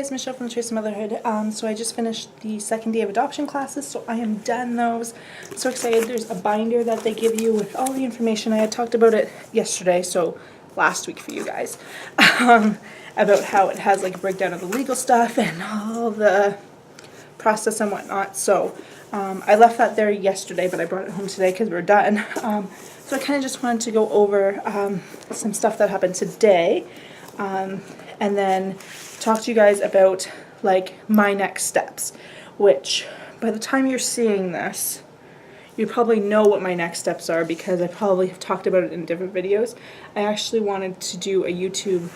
guys, Michelle from the Choice of Motherhood. So I just finished the second day of adoption classes, so I am done those. I'm so excited. There's a binder that they give you with all the information. I had talked about it yesterday, so last week for you guys, about how it has like a breakdown of the legal stuff and all the process and whatnot. So I left that there yesterday, but I brought it home today because we're done. So I kind of just wanted to go over some stuff that happened today. And then talk to you guys about like my next steps, which by the time you're seeing this, you probably know what my next steps are because I probably have talked about it in different videos. I actually wanted to do a YouTube,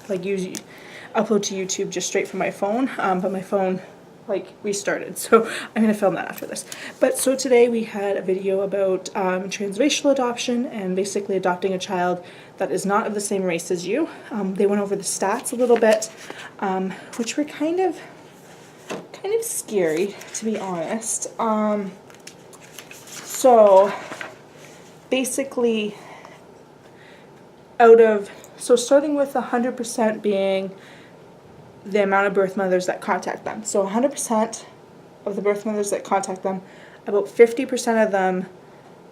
like upload to YouTube just straight from my phone, but my phone like restarted, so I'm going to film that after this. But so today we had a video about transracial adoption and basically adopting a child that is not of the same race as you. They went over the stats a little bit, which were kind of scary, to be honest. So basically starting with 100% being the amount of birth mothers that contact them. So 100% of the birth mothers that contact them, about 50% of them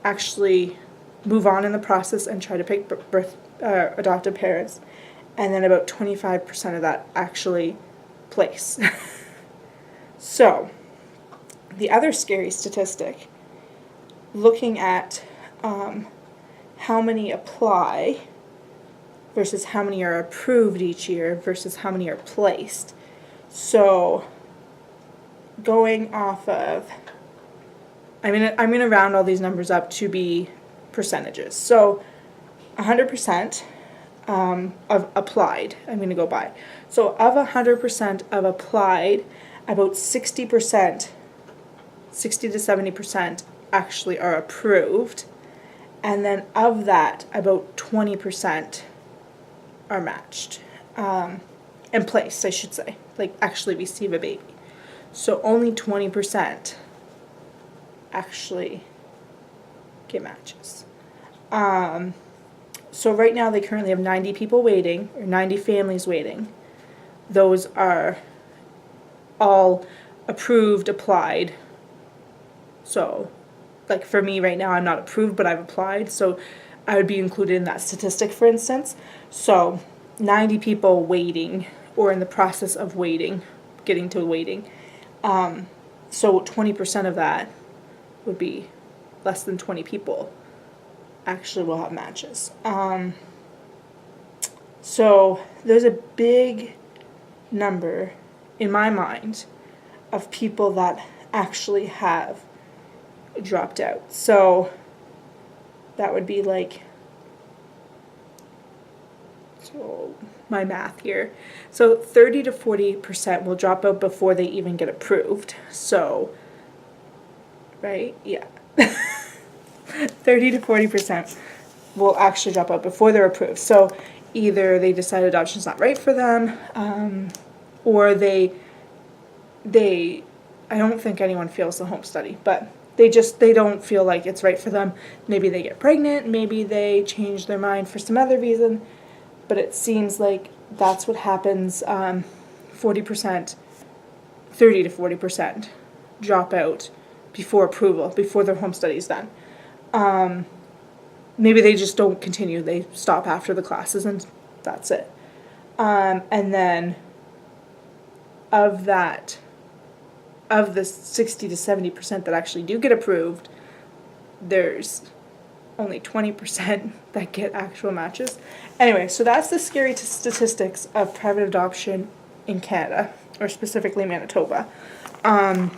actually move on in the process and try to pick adoptive parents, and then about 25% of that actually place. So the other scary statistic, looking at how many apply versus how many are approved each year versus how many are placed. So going off of, I'm gonna round all these numbers up to be percentages. So 100% of applied, I'm going to go by. So of 100% of applied, about 60%, 60 to 70% actually are approved. And then of that, about 20% are matched. And placed, I should say. Like actually receive a baby. So only 20% actually get matches. So right now they currently have 90 people waiting, or 90 families waiting. Those are all approved, applied. So, like for me right now, I'm not approved, but I've applied, so I would be included in that statistic, for instance. So 90 people waiting, or in the process of waiting, getting to waiting. So 20% of that would be less than 20 people actually will have matches. So there's a big number in my mind of people that actually have dropped out. So that would be like, so my math here. So 30 to 40% will drop out before they even get approved. So, right? Yeah. 30 to 40% will actually drop out before they're approved. So either they decide adoption's not right for them, or they I don't think anyone feels the home study, but they don't feel like it's right for them. Maybe they get pregnant, maybe they change their mind for some other reason, but it seems like that's what happens. 40%, 30 to 40% drop out before approval, before their home study is done. Maybe they just don't continue. They stop after the classes and that's it. And then of the 60 to 70% that actually do get approved, there's only 20% that get actual matches. Anyway, so that's the scary statistics of private adoption in Canada, or specifically Manitoba. I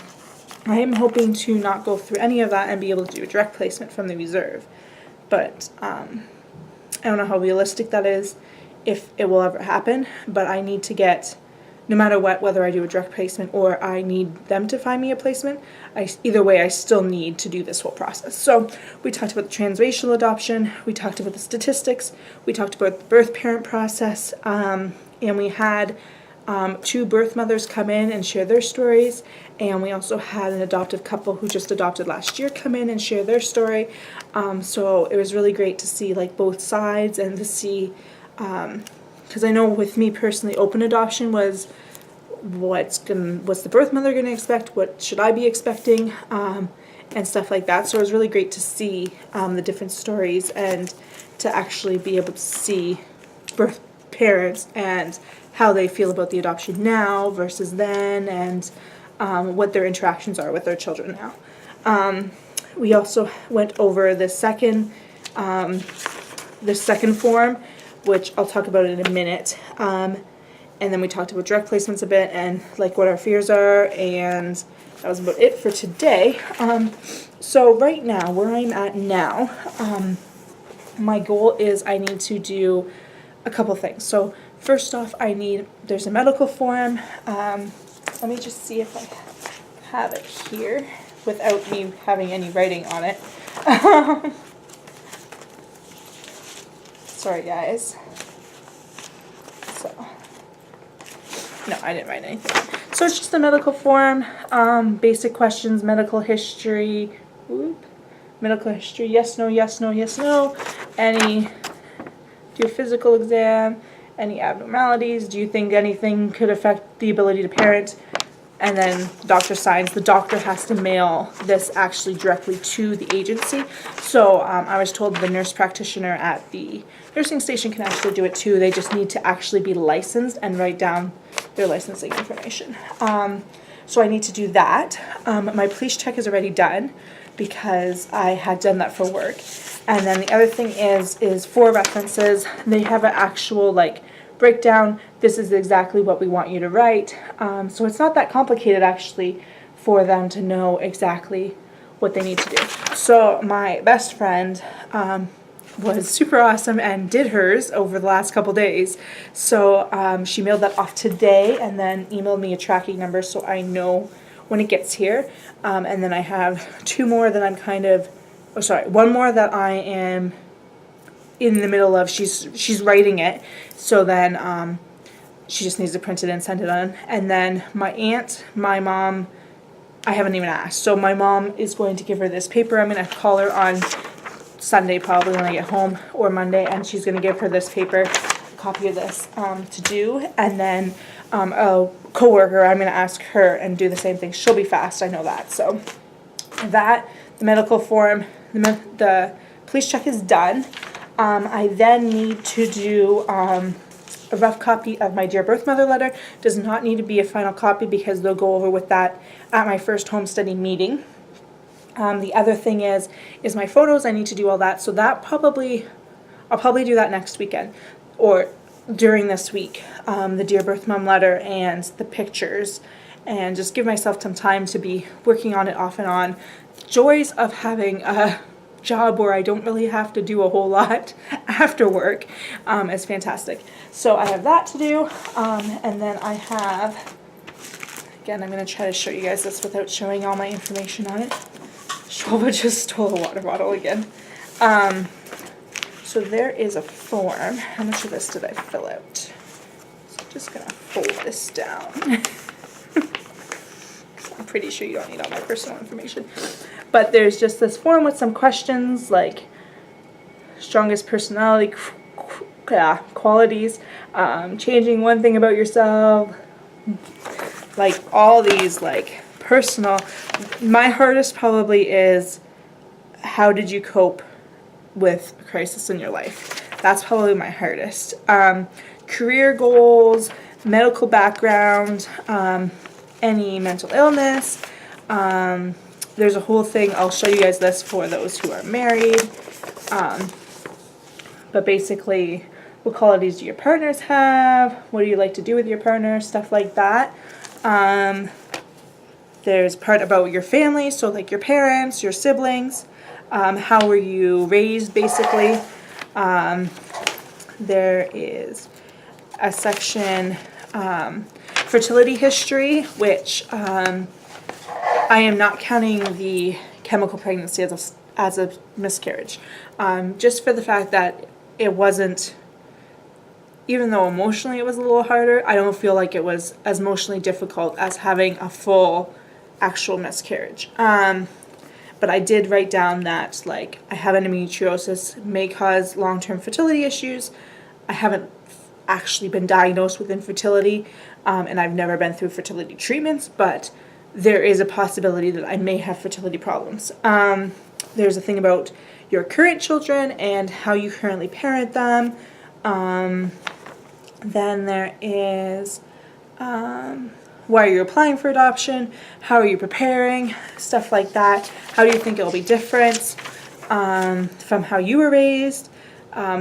am hoping to not go through any of that and be able to do a direct placement from the reserve. But I don't know how realistic that is, if it will ever happen, but I need to get, no matter what, whether I do a direct placement or I need them to find me a placement, either way I still need to do this whole process. So we talked about the transracial adoption, we talked about the statistics, we talked about the birth parent process, and we had 2 birth mothers come in and share their stories, and we also had an adoptive couple who just adopted last year come in and share their story. So it was really great to see like both sides, and to see, because I know with me personally, open adoption was what's the birth mother gonna expect, what should I be expecting, and stuff like that. So it was really great to see the different stories and to actually be able to see birth parents and how they feel about the adoption now versus then, and what their interactions are with their children now. We also went over the second form, which I'll talk about in a minute. And then we talked about direct placements a bit and like what our fears are, and that was about it for today. So right now, where I'm at now, my goal is I need to do a couple things. So first off, there's a medical form. Let me just see if I have it here without me having any writing on it. Sorry guys. So, no, I didn't write anything. So it's just a medical form, basic questions, medical history, yes, no, yes, no, yes, no, do a physical exam, any abnormalities, do you think anything could affect the ability to parent, and then doctor signs. The doctor has to mail this actually directly to the agency. So I was told the nurse practitioner at the nursing station can actually do it too. They just need to actually be licensed and write down their licensing information. So I need to do that. My police check is already done because I had done that for work. And then the other thing is for references, they have an actual like breakdown. This is exactly what we want you to write. So it's not that complicated actually for them to know exactly what they need to do. So my best friend was super awesome and did hers over the last couple days. So she mailed that off today and then emailed me a tracking number so I know when it gets here. And then I have two more that I'm one more that I am in the middle of. She's writing it, so then she just needs to print it and send it on. And then my aunt, my mom, I haven't even asked. So my mom is going to give her this paper. I'm going to call her on Sunday probably when I get home, or Monday, and she's going to give her this paper, a copy of this to do. And then a coworker, I'm going to ask her and do the same thing. She'll be fast, I know that. So that, the medical form, the police check is done. I then need to do a rough copy of my Dear Birth Mother letter. Does not need to be a final copy because they'll go over with that at my first home study meeting. The other thing is my photos. I need to do all that. So that I'll probably do that next weekend or during this week. The Dear Birth Mom letter and the pictures, and just give myself some time to be working on it off and on. Joys of having a job where I don't really have to do a whole lot after work is fantastic. So I have that to do, and then I have, again, I'm going to try to show you guys this without showing all my information on it. Shova just stole a water bottle again. So there is a form. How much of this did I fill out? So I'm just going to fold this down. I'm pretty sure you don't need all my personal information. But there's just this form with some questions like strongest personality qualities, changing one thing about yourself, like all these like personal. My hardest probably is how did you cope with a crisis in your life? That's probably my hardest. Career goals, medical background, any mental illness. There's a whole thing. I'll show you guys this for those who are married. But basically, what qualities do your partners have? What do you like to do with your partner? Stuff like that. There's part about your family, so like your parents, your siblings. How were you raised, basically. There is a section, fertility history, which I am not counting the chemical pregnancy as a miscarriage. Just for the fact that it wasn't, even though emotionally it was a little harder, I don't feel like it was as emotionally difficult as having a full actual miscarriage. But I did write down that like I have endometriosis, may cause long-term fertility issues. I haven't actually been diagnosed with infertility, and I've never been through fertility treatments, but there is a possibility that I may have fertility problems. There's a thing about your current children and how you currently parent them. Then there is why are you applying for adoption? How are you preparing? Stuff like that. How do you think it will be different from how you were raised?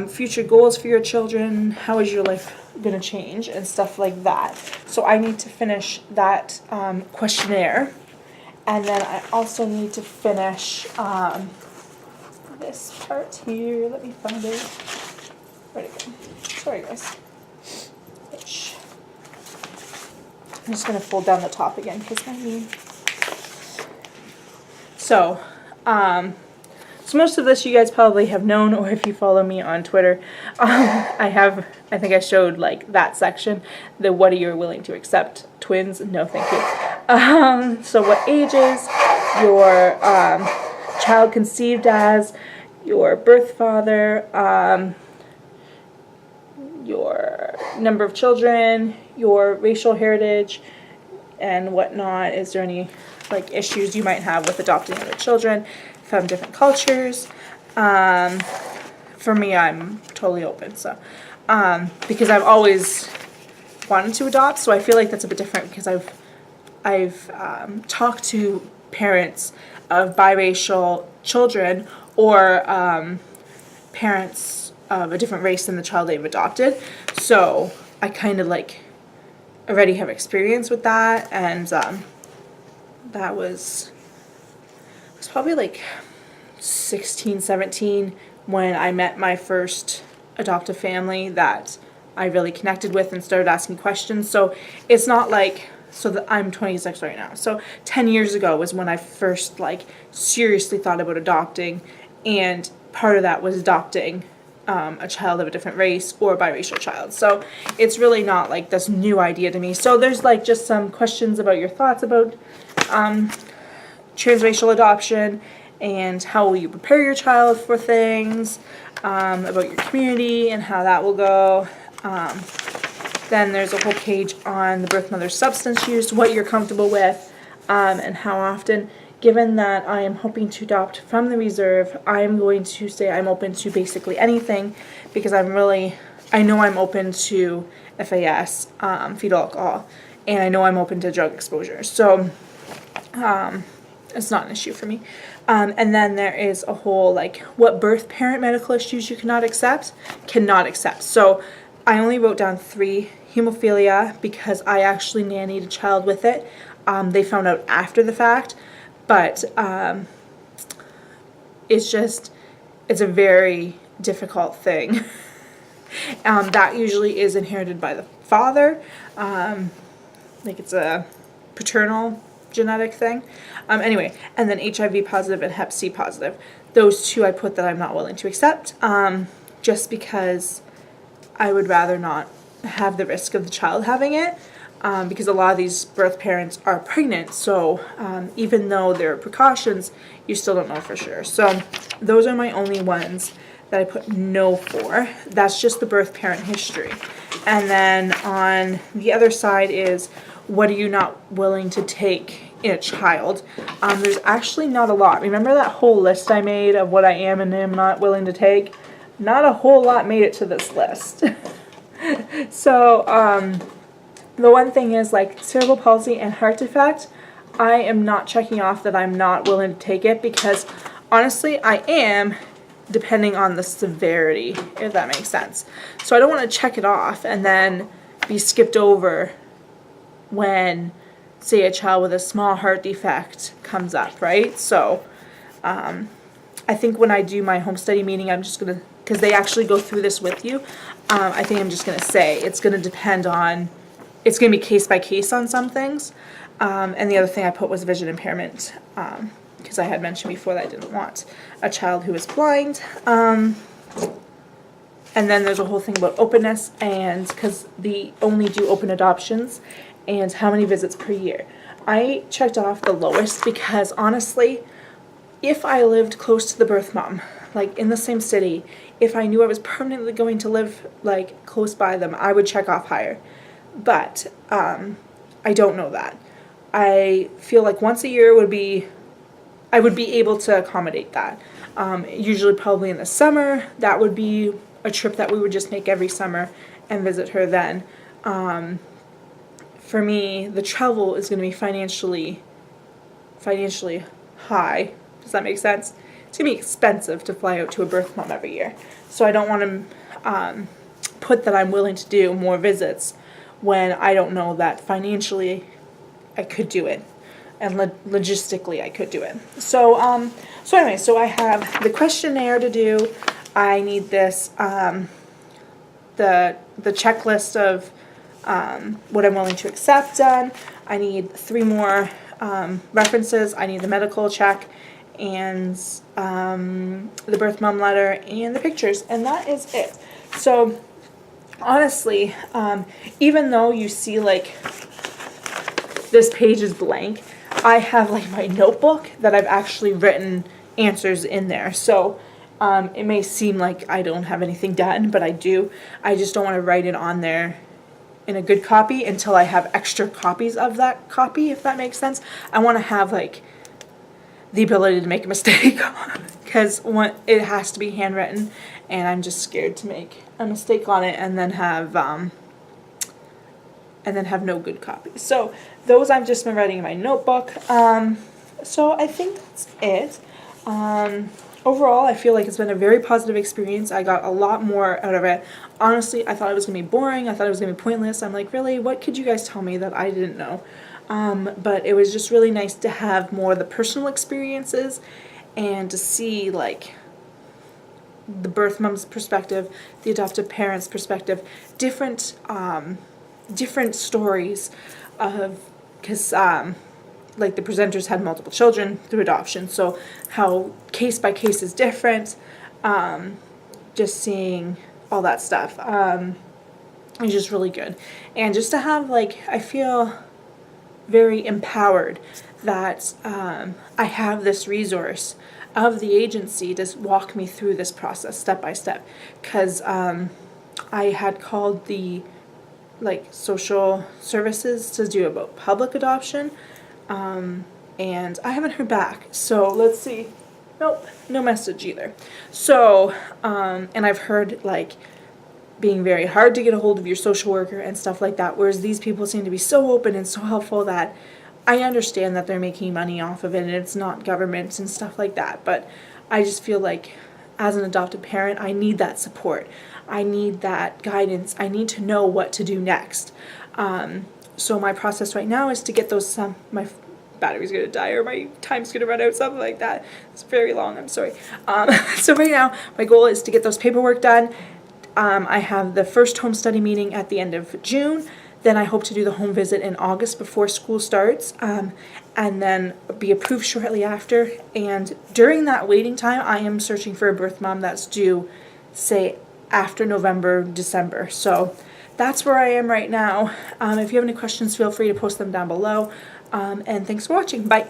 Future goals for your children. How is your life going to change? And stuff like that. So I need to finish that questionnaire. And then I also need to finish this part here. Let me find it. Where'd it go? Sorry, guys. I'm just going to fold down the top again because I mean. So most of this you guys probably have known, or if you follow me on Twitter, I think I showed like that section, the what are you willing to accept, twins, no thank you. So what ages, your child conceived as, your birth father, your number of children, your racial heritage, and whatnot. Is there any like issues you might have with adopting other children from different cultures? For me, I'm totally open. So, because I've always wanted to adopt, so I feel like that's a bit different because I've talked to parents of biracial children or parents of a different race than the child they've adopted. So I kind of like already have experience with that, and that was probably like 16, 17 when I met my first adoptive family that I really connected with and started asking questions. So it's not like, so that I'm 26 right now. So 10 years ago was when I first like seriously thought about adopting, and part of that was adopting a child of a different race or a biracial child. So it's really not like this new idea to me. So there's like just some questions about your thoughts about transracial adoption and how will you prepare your child for things, about your community and how that will go. Then there's a whole page on the birth mother's substance use, what you're comfortable with, and how often. Given that I am hoping to adopt from the reserve, I am going to say I'm open to basically anything because I know I'm open to FAS, fetal alcohol, and I know I'm open to drug exposure. So it's not an issue for me. And then there is a whole like what birth parent medical issues you cannot accept. So I only wrote down 3. Hemophilia, because I actually nannied a child with it. They found out after the fact. But it's a very difficult thing. That usually is inherited by the father. Like it's a paternal genetic thing. Anyway, and then HIV positive and Hep C positive. Those 2 I put that I'm not willing to accept, just because I would rather not have the risk of the child having it. Because a lot of these birth parents are pregnant, so even though there are precautions, you still don't know for sure. So those are my only ones that I put no for. That's just the birth parent history. And then on the other side is, what are you not willing to take in a child? There's actually not a lot. Remember that whole list I made of what I am and am not willing to take? Not a whole lot made it to this list. So, the one thing is like cerebral palsy and heart defect, I am not checking off that I'm not willing to take it because honestly I am, depending on the severity, if that makes sense. So I don't want to check it off and then be skipped over when, say, a child with a small heart defect comes up, right? So I think when I do my home study meeting, I'm just going to, because they actually go through this with you, I think I'm just going to say it's going to depend on, it's going to be case by case on some things. And the other thing I put was vision impairment, because I had mentioned before that I didn't want a child who was blind. And then there's a whole thing about openness, and because they only do open adoptions, and how many visits per year. I checked off the lowest because honestly, if I lived close to the birth mom, like in the same city, if I knew I was permanently going to live like close by them, I would check off higher. but I don't know that. I feel like once a year I would be able to accommodate that. Usually probably in the summer, that would be a trip that we would just make every summer and visit her then. For me, the travel is going to be financially high. Does that make sense? It's going to be expensive to fly out to a birth mom every year. So I don't want to put that I'm willing to do more visits when I don't know that financially I could do it and logistically I could do it. So anyway, so I have the questionnaire to do. I need this the checklist of what I'm willing to accept done. I need 3 more references. I need the medical check and the birth mom letter and the pictures, and that is it. So honestly, even though you see like this page is blank, I have like my notebook that I've actually written answers in there. So it may seem like I don't have anything done, but I do. I just don't want to write it on there in a good copy until I have extra copies of that copy, if that makes sense. I want to have like the ability to make a mistake because it has to be handwritten, and I'm just scared to make a mistake on it and then have no good copies. So those I've just been writing in my notebook. So I think that's it. Overall, I feel like it's been a very positive experience. I got a lot more out of it. Honestly, I thought it was going to be boring. I thought it was going to be pointless. I'm like, really? What could you guys tell me that I didn't know? But it was just really nice to have more of the personal experiences and to see, like, the birth mom's perspective, the adoptive parent's perspective, different stories of, because like the presenters had multiple children through adoption, so how case by case is different. Just seeing all that stuff is just really good, and just to have, like, I feel very empowered that I have this resource of the agency to walk me through this process step by step, because I had called the social services to do about public adoption, and I haven't heard back. So let's see. Nope, no message either. So and I've heard being very hard to get a hold of your social worker and stuff like that, whereas these people seem to be so open and so helpful that I understand that they're making money off of it and it's not government and stuff like that, but I just feel like as an adopted parent, I need that support. I need that guidance. I need to know what to do next. So my process right now is to get those, my battery's going to die or my time's going to run out, something like that. It's very long, I'm sorry. So right now, my goal is to get those paperwork done. I have the first home study meeting at the end of June. Then I hope to do the home visit in August before school starts, and then be approved shortly after. And during that waiting time, I am searching for a birth mom that's due, say, after November, December. So that's where I am right now. If you have any questions, feel free to post them down below. And thanks for watching. Bye.